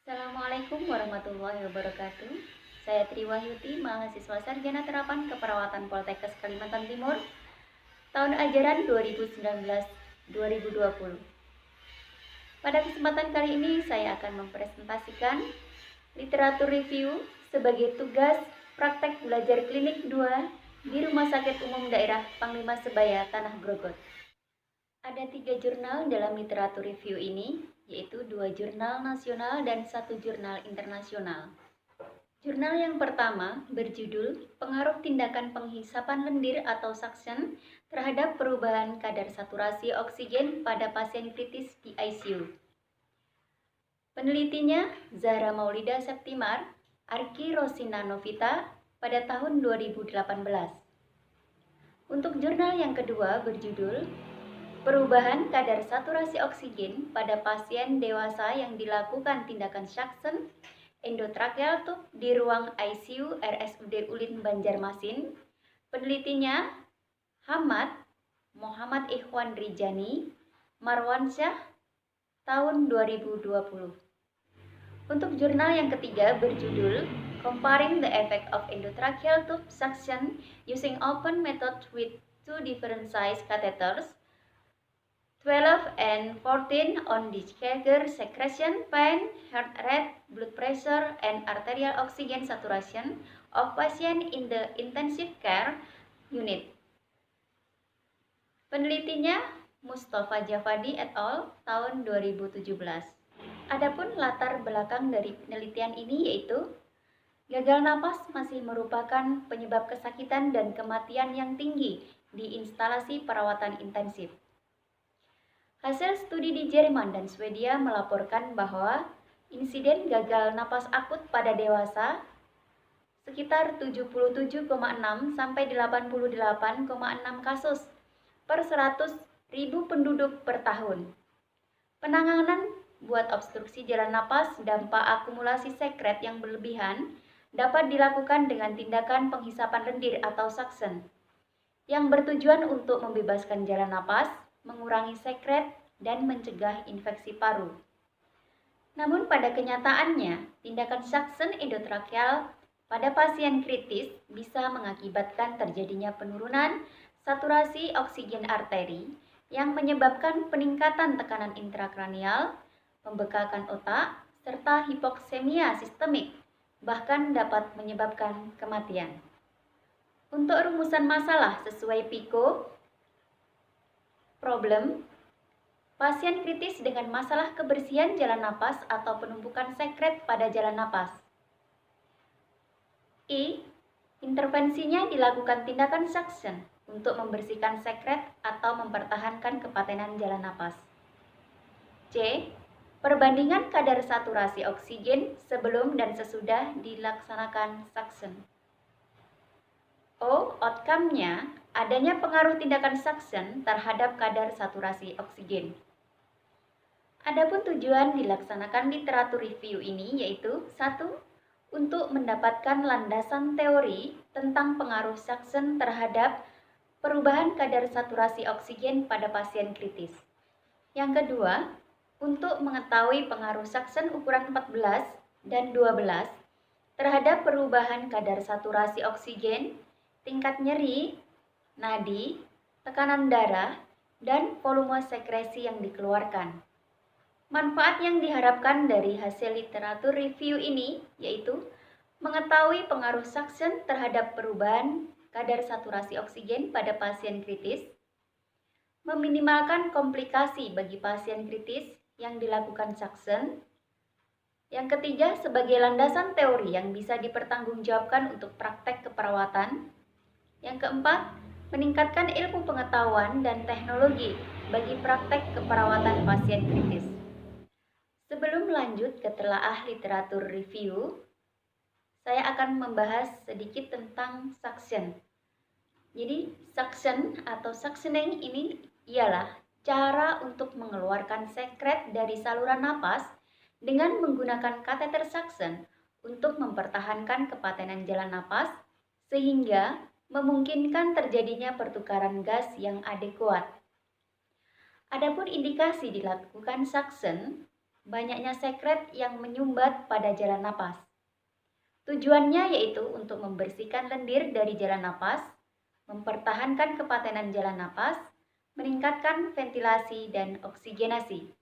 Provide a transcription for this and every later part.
Assalamualaikum warahmatullahi wabarakatuh. Saya Triwahyuti, mahasiswa Sarjana Terapan Keperawatan Poltekkes Kalimantan Timur, tahun ajaran 2019-2020. Pada kesempatan kali ini saya akan mempresentasikan literatur review sebagai tugas praktek belajar klinik 2 di Rumah Sakit Umum Daerah Panglima Sebaya Tanah Grogot. Ada 3 jurnal dalam literatur review ini, yaitu 2 jurnal nasional dan 1 jurnal internasional. Jurnal yang pertama berjudul Pengaruh Tindakan Penghisapan Lendir atau suction terhadap perubahan kadar saturasi oksigen pada pasien kritis di ICU. Penelitinya Zahra Maulida Septimar, Arki Rosina Novita pada tahun 2018. Untuk jurnal yang kedua berjudul Perubahan kadar saturasi oksigen pada pasien dewasa yang dilakukan tindakan suction endotracheal tube di ruang ICU RSUD Ulin Banjarmasin. Penelitinya Hamad, Muhammad Ikhwan Rijani, Marwansyah, tahun 2020. Untuk jurnal yang ketiga berjudul Comparing the Effect of Endotracheal Tube Suction Using Open Method with Two Different Size Catheters 12 and 14 on discharge secretion, pain, heart rate, blood pressure, and arterial oxygen saturation of patient in the intensive care unit. Penelitinya Mustafa Javadi et al. Tahun 2017. Adapun latar belakang dari penelitian ini yaitu gagal napas masih merupakan penyebab kesakitan dan kematian yang tinggi di instalasi perawatan intensif. Hasil studi di Jerman dan Swedia melaporkan bahwa insiden gagal napas akut pada dewasa sekitar 77,6 sampai 88,6 kasus per 100.000 penduduk per tahun. Penanganan buat obstruksi jalan napas dampak akumulasi sekret yang berlebihan dapat dilakukan dengan tindakan penghisapan lendir atau suction yang bertujuan untuk membebaskan jalan napas, mengurangi sekret, dan mencegah infeksi paru. Namun pada kenyataannya, tindakan suction endotracheal pada pasien kritis bisa mengakibatkan terjadinya penurunan saturasi oksigen arteri yang menyebabkan peningkatan tekanan intrakranial, pembekakan otak, serta hipoksemia sistemik, bahkan dapat menyebabkan kematian. Untuk rumusan masalah sesuai PICO, problem, pasien kritis dengan masalah kebersihan jalan napas atau penumpukan sekret pada jalan napas. Intervensinya dilakukan tindakan suction untuk membersihkan sekret atau mempertahankan kepatenan jalan napas. Perbandingan kadar saturasi oksigen sebelum dan sesudah dilaksanakan suction. Outcome-nya adanya pengaruh tindakan suction terhadap kadar saturasi oksigen. Adapun tujuan dilaksanakan literatur review ini yaitu 1. Untuk mendapatkan landasan teori tentang pengaruh suction terhadap perubahan kadar saturasi oksigen pada pasien kritis. Yang kedua, untuk mengetahui pengaruh suction ukuran 14 dan 12 terhadap perubahan kadar saturasi oksigen, tingkat nyeri, nadi, tekanan darah, dan volume sekresi yang dikeluarkan. Manfaat yang diharapkan dari hasil literatur review ini yaitu mengetahui pengaruh suction terhadap perubahan kadar saturasi oksigen pada pasien kritis, meminimalkan komplikasi bagi pasien kritis yang dilakukan suction. Yang ketiga, sebagai landasan teori yang bisa dipertanggungjawabkan untuk praktek keperawatan. Yang keempat, meningkatkan ilmu pengetahuan dan teknologi bagi praktek keperawatan pasien kritis. Sebelum lanjut ke telaah literatur review, saya akan membahas sedikit tentang suction. Jadi, suction atau suctioning ini ialah cara untuk mengeluarkan sekret dari saluran napas dengan menggunakan kateter suction untuk mempertahankan kepatenan jalan napas sehingga memungkinkan terjadinya pertukaran gas yang adekuat. Adapun indikasi dilakukan suction banyaknya sekret yang menyumbat pada jalan napas. Tujuannya yaitu untuk membersihkan lendir dari jalan napas, mempertahankan kepatenan jalan napas, meningkatkan ventilasi dan oksigenasi.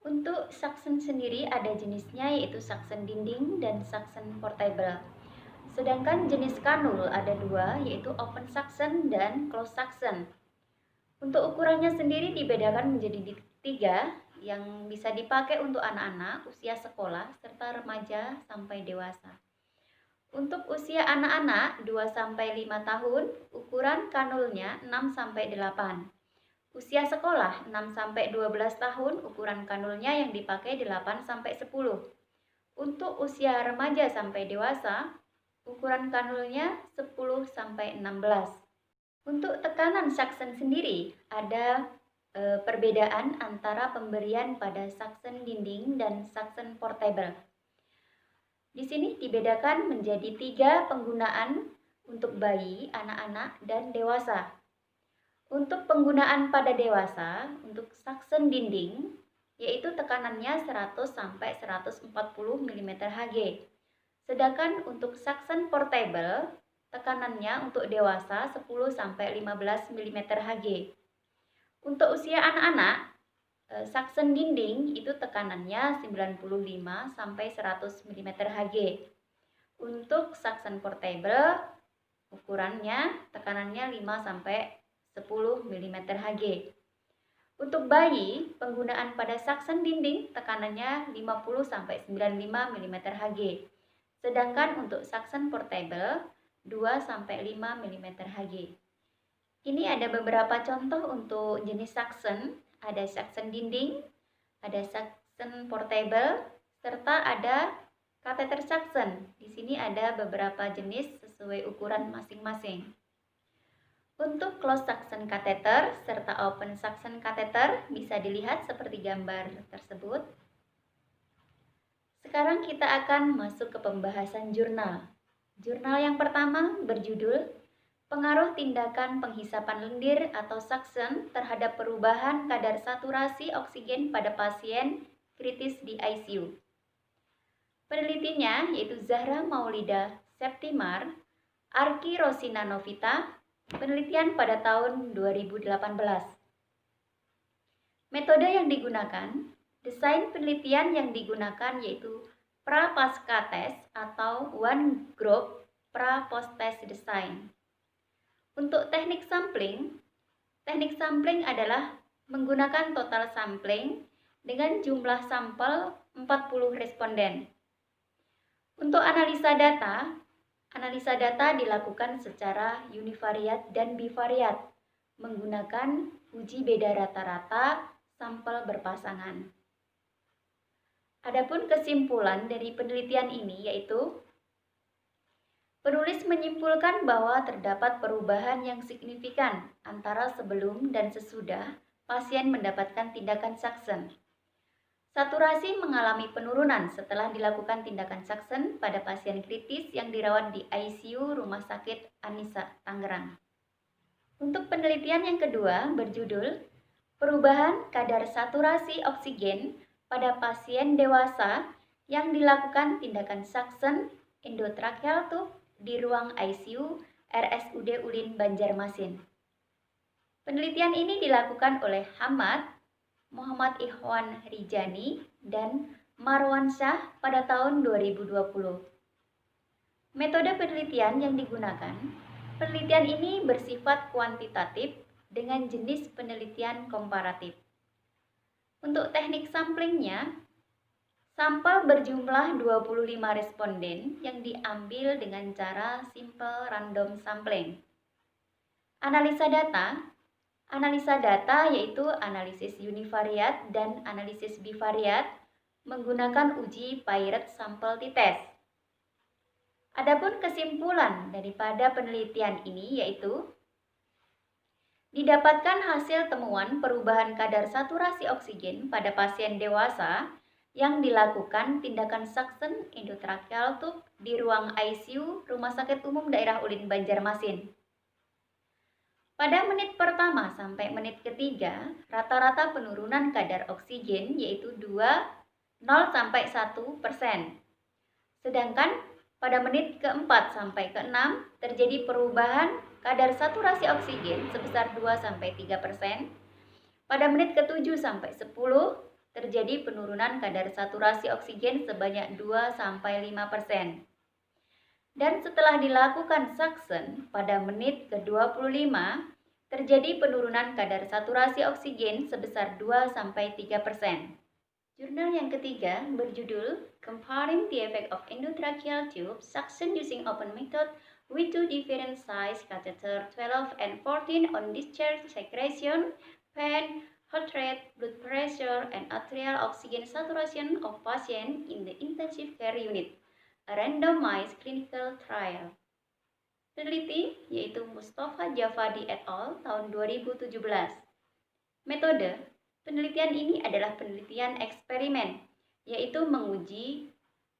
Untuk suction sendiri ada jenisnya yaitu suction dinding dan suction portable. Sedangkan jenis kanul ada dua yaitu open suction dan closed suction. Untuk ukurannya sendiri dibedakan menjadi tiga yang bisa dipakai untuk anak-anak, usia sekolah, serta remaja sampai dewasa. Untuk usia anak-anak 2-5 tahun, ukuran kanulnya 6-8. Usia sekolah 6-12 tahun, ukuran kanulnya yang dipakai 8-10. Untuk usia remaja sampai dewasa, ukuran kanulnya 10-16. Untuk tekanan suction sendiri, ada perbedaan antara pemberian pada suction dinding dan suction portable. Di sini dibedakan menjadi 3 penggunaan untuk bayi, anak-a dan dewasa. Untuk penggunaan pada dewasa, untuk suction dinding, yaitu tekanannya 100-140 mm Hg. Sedangkan untuk suction portable, tekanannya untuk dewasa 10-15 mm Hg. Untuk usia anak-anak, suction dinding itu tekanannya 95-100 mm Hg. Untuk suction portable, ukurannya tekanannya 5-10 mm Hg. Untuk bayi, penggunaan pada suction dinding tekanannya 50-95 mm Hg. Sedangkan untuk suction portable 2-5 mm Hg. Ini ada beberapa contoh untuk jenis suction. Ada suction dinding, ada suction portable, serta ada kateter suction. Di sini ada beberapa jenis sesuai ukuran masing-masing. Untuk closed suction catheter serta open suction catheter bisa dilihat seperti gambar tersebut. Sekarang kita akan masuk ke pembahasan jurnal. Jurnal yang pertama berjudul Pengaruh Tindakan Penghisapan Lendir atau Suction terhadap perubahan kadar saturasi oksigen pada pasien kritis di ICU. Penelitinya yaitu Zahra Maulida Septimar, Arki Rosina Novita, penelitian pada tahun 2018. Metode yang digunakan, desain penelitian yang digunakan yaitu pra-pasca test atau one group pra-post test design. Untuk teknik sampling adalah menggunakan total sampling dengan jumlah sampel 40 responden. Untuk analisa data dilakukan secara univariat dan bivariat menggunakan uji beda rata-rata sampel berpasangan. Adapun kesimpulan dari penelitian ini yaitu penulis menyimpulkan bahwa terdapat perubahan yang signifikan antara sebelum dan sesudah pasien mendapatkan tindakan suction. Saturasi mengalami penurunan setelah dilakukan tindakan suction pada pasien kritis yang dirawat di ICU Rumah Sakit Anisa, Tangerang. Untuk penelitian yang kedua berjudul Perubahan kadar saturasi oksigen pada pasien dewasa yang dilakukan tindakan suction endotracheal tube di ruang ICU RSUD Ulin Banjarmasin. Penelitian ini dilakukan oleh Hamad, Muhammad Ikhwan Rijani, dan Marwan Shah pada tahun 2020. Metode penelitian yang digunakan, penelitian ini bersifat kuantitatif dengan jenis penelitian komparatif. Untuk teknik samplingnya, sampel berjumlah 25 responden yang diambil dengan cara simple random sampling. Analisa data yaitu analisis univariat dan analisis bivariat menggunakan uji Piret Sample T-Test. Adapun kesimpulan daripada penelitian ini yaitu didapatkan hasil temuan perubahan kadar saturasi oksigen pada pasien dewasa yang dilakukan tindakan suction endotracheal tube di ruang ICU Rumah Sakit Umum Daerah Ulin Banjarmasin. Pada menit pertama sampai menit ketiga, rata-rata penurunan kadar oksigen yaitu 2 0 sampai 1%. Sedangkan pada menit ke-4 sampai ke-6 terjadi perubahan kadar saturasi oksigen sebesar 2 sampai 3%. Pada menit ke-7 sampai 10 terjadi penurunan kadar saturasi oksigen sebanyak 2 sampai 5%. Dan setelah dilakukan suction pada menit ke-25 terjadi penurunan kadar saturasi oksigen sebesar 2 sampai 3%. Jurnal yang ketiga berjudul Comparing the Effect of Endotracheal Tube Suction Using Open Method with Two Different Size Catheter 12 and 14 on Discharge Secretion, Pain, Heart Rate, Blood Pressure, and Arterial Oxygen Saturation of Patient in the Intensive Care Unit, a randomized clinical trial. Peneliti yaitu Mustafa Javadi et al. Tahun 2017. Metode penelitian ini adalah penelitian eksperimen, yaitu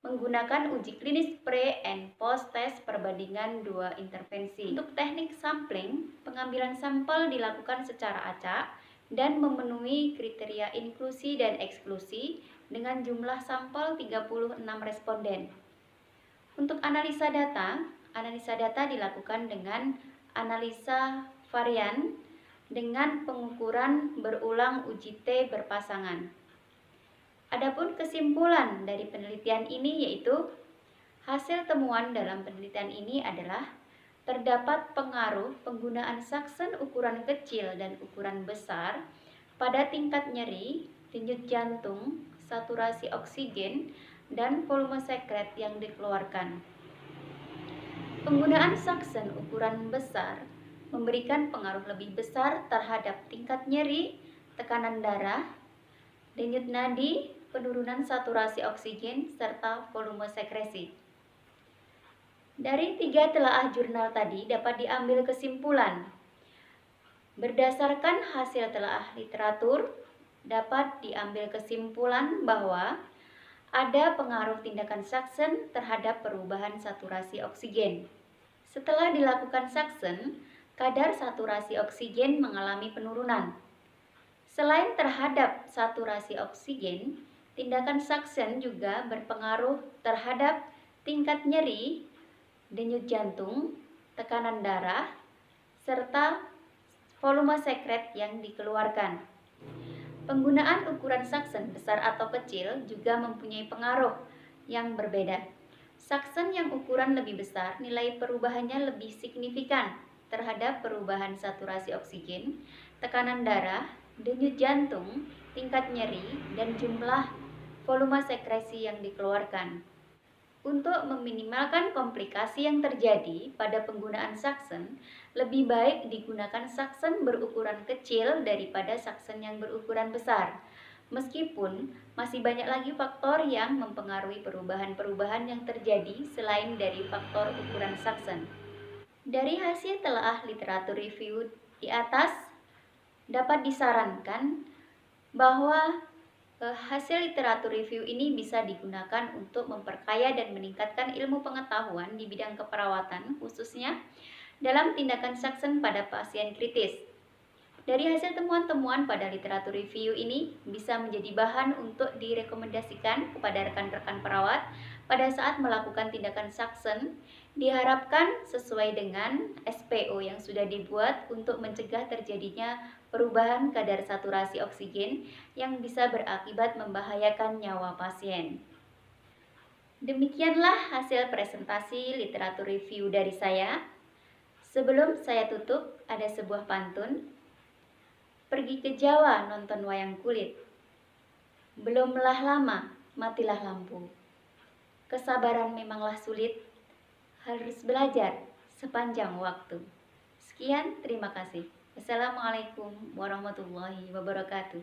menggunakan uji klinis pre and post test perbandingan dua intervensi. Untuk teknik sampling, pengambilan sampel dilakukan secara acak dan memenuhi kriteria inklusi dan eksklusi dengan jumlah sampel 36 responden. Untuk analisa data dilakukan dengan analisa varian dengan pengukuran berulang uji T berpasangan. Adapun kesimpulan dari penelitian ini yaitu hasil temuan dalam penelitian ini adalah terdapat pengaruh penggunaan suction ukuran kecil dan ukuran besar pada tingkat nyeri, denyut jantung, saturasi oksigen, dan volume sekret yang dikeluarkan. Penggunaan suction ukuran besar memberikan pengaruh lebih besar terhadap tingkat nyeri, tekanan darah, denyut nadi, penurunan saturasi oksigen, serta volume sekresi. Dari 3 telaah jurnal tadi dapat diambil kesimpulan. Berdasarkan hasil telaah literatur, dapat diambil kesimpulan bahwa ada pengaruh tindakan suction terhadap perubahan saturasi oksigen. Setelah dilakukan suction, kadar saturasi oksigen mengalami penurunan. Selain terhadap saturasi oksigen, tindakan suction juga berpengaruh terhadap tingkat nyeri, denyut jantung, tekanan darah, serta volume sekret yang dikeluarkan. Penggunaan ukuran suction besar atau kecil juga mempunyai pengaruh yang berbeda. Suction yang ukuran lebih besar, nilai perubahannya lebih signifikan terhadap perubahan saturasi oksigen, tekanan darah, denyut jantung, tingkat nyeri, dan jumlah volume sekresi yang dikeluarkan. Untuk meminimalkan komplikasi yang terjadi pada penggunaan suction, lebih baik digunakan suction berukuran kecil daripada suction yang berukuran besar. Meskipun masih banyak lagi faktor yang mempengaruhi perubahan-perubahan yang terjadi selain dari faktor ukuran suction. Dari hasil telaah literatur review di atas, dapat disarankan bahwa hasil literatur review ini bisa digunakan untuk memperkaya dan meningkatkan ilmu pengetahuan di bidang keperawatan, khususnya dalam tindakan suction pada pasien kritis. Dari hasil temuan-temuan pada literatur review ini bisa menjadi bahan untuk direkomendasikan kepada rekan-rekan perawat pada saat melakukan tindakan suction. Diharapkan sesuai dengan SPO yang sudah dibuat untuk mencegah terjadinya perubahan kadar saturasi oksigen yang bisa berakibat membahayakan nyawa pasien. Demikianlah hasil presentasi literatur review dari saya. Sebelum saya tutup, ada sebuah pantun. Pergi ke Jawa nonton wayang kulit. Belumlah lama, matilah lampu. Kesabaran memanglah sulit, harus belajar sepanjang waktu. Sekian, terima kasih. Wassalamualaikum warahmatullahi wabarakatuh.